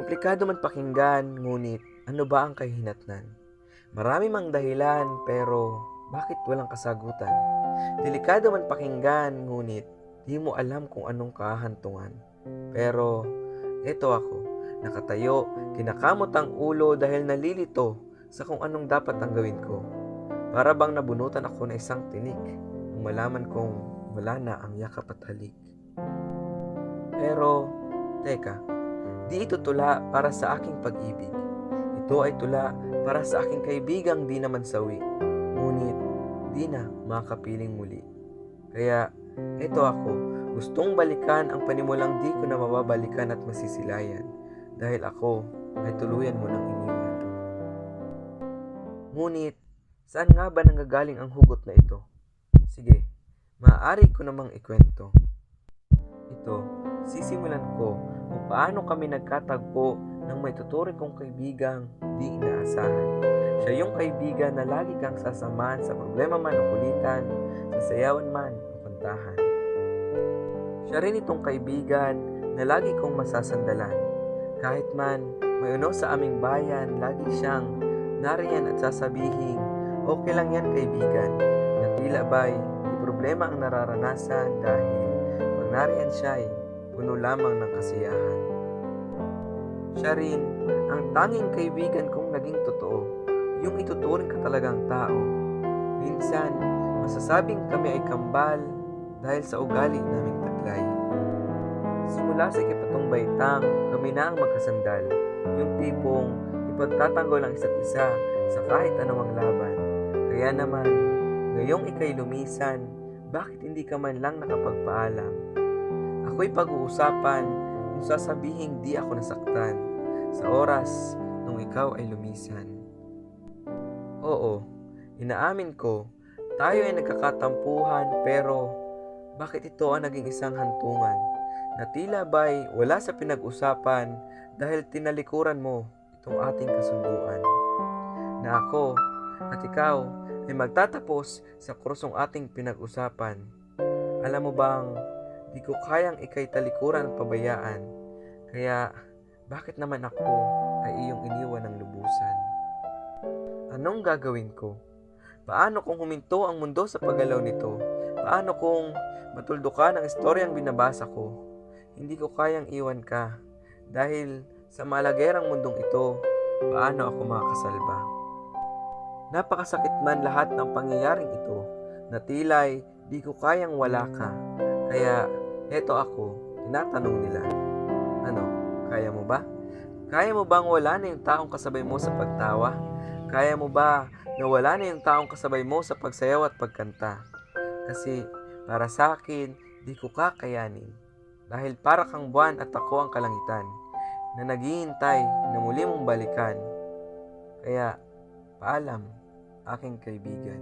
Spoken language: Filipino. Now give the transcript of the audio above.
Komplikado man pakinggan, ngunit ano ba ang kahinatnan? Marami mang dahilan, pero bakit walang kasagutan? Delikado man pakinggan, ngunit di mo alam kung anong kahantungan. Pero eto ako, nakatayo, kinakamot ang ulo dahil nalilito sa kung anong dapat ang gawin ko. Para bang nabunutan ako ng isang tinik nung malaman kong wala na ang yakap at halik. Pero, teka, di ito tula para sa aking pag-ibig. Ito ay tula para sa aking kaibigang di naman sawi. Ngunit, di na makapiling muli. Kaya, eto ako, gustong balikan ang panimulang di ko na mababalikan at masisilayan. Dahil ako ay tuluyan mo nang iniwan. Ngunit, saan nga ba nanggagaling ang hugot na ito? Sige, maaari ko namang ikwento. Ito, sisimulan ko kung paano kami nagkatagpo ng may tuturing kong kaibigang di inaasahan. Siya yung kaibigan na lagi kang sasamahan sa problema man o kulitan, sa sayawan man o kantahan. Siya rin itong kaibigan na lagi kong masasandalan. Kahit man may uno sa aming bayan, lagi siyang nariyan at sasabihin, okay lang yan kaibigan, na tila ba'y di problema ang nararanasan dahil pag nariyan siya ay puno lamang ng kasiyahan. Siya rin ang tanging kaibigan kong naging totoo, yung ituturing ka talagang tao. Minsan, masasabing kami ay kambal dahil sa ugali naming taglay. Simula sa ikapatong baitang, kami na ang magkasandal, yung tipong ipagtatanggol ang isa't isa sa kahit anumang laban. Kaya naman, ngayong ika'y lumisan, bakit hindi ka man lang nakapagpaalam? Ako'y pag-uusapan kung sasabihin di ako nasaktan sa oras nung ikaw ay lumisan. Oo, inaamin ko, tayo ay nagkakatampuhan, pero bakit ito ang naging isang hantungan? Na tila ba'y wala sa pinag-usapan dahil tinalikuran mo itong ating kasunduan. Na ako at ikaw ay magtatapos sa krusong ating pinag-usapan. Alam mo bang, di ko kayang ika'y talikuran at pabayaan. Kaya, bakit naman ako ay iyong iniwan ng lubusan? Anong gagawin ko? Paano kung huminto ang mundo sa paggalaw nito? Paano kung matuldukan ang istoryang binabasa ko? Hindi ko kayang iwan ka. Dahil sa malagerang mundong ito, paano ako makakasalba? Napakasakit man lahat ng pangyayaring ito, na tila'y di ko kayang wala ka. Kaya, eto ako, tinatanong nila. Ano, kaya mo ba? Kaya mo bang wala na yung taong kasabay mo sa pagtawa? Kaya mo ba na wala na yung taong kasabay mo sa pagsayaw at pagkanta? Kasi, para sa akin, di ko kakayanin. Dahil para kang buwan at ako ang kalangitan, na naghihintay na muli mong balikan. Kaya, paalam, aking kaibigan.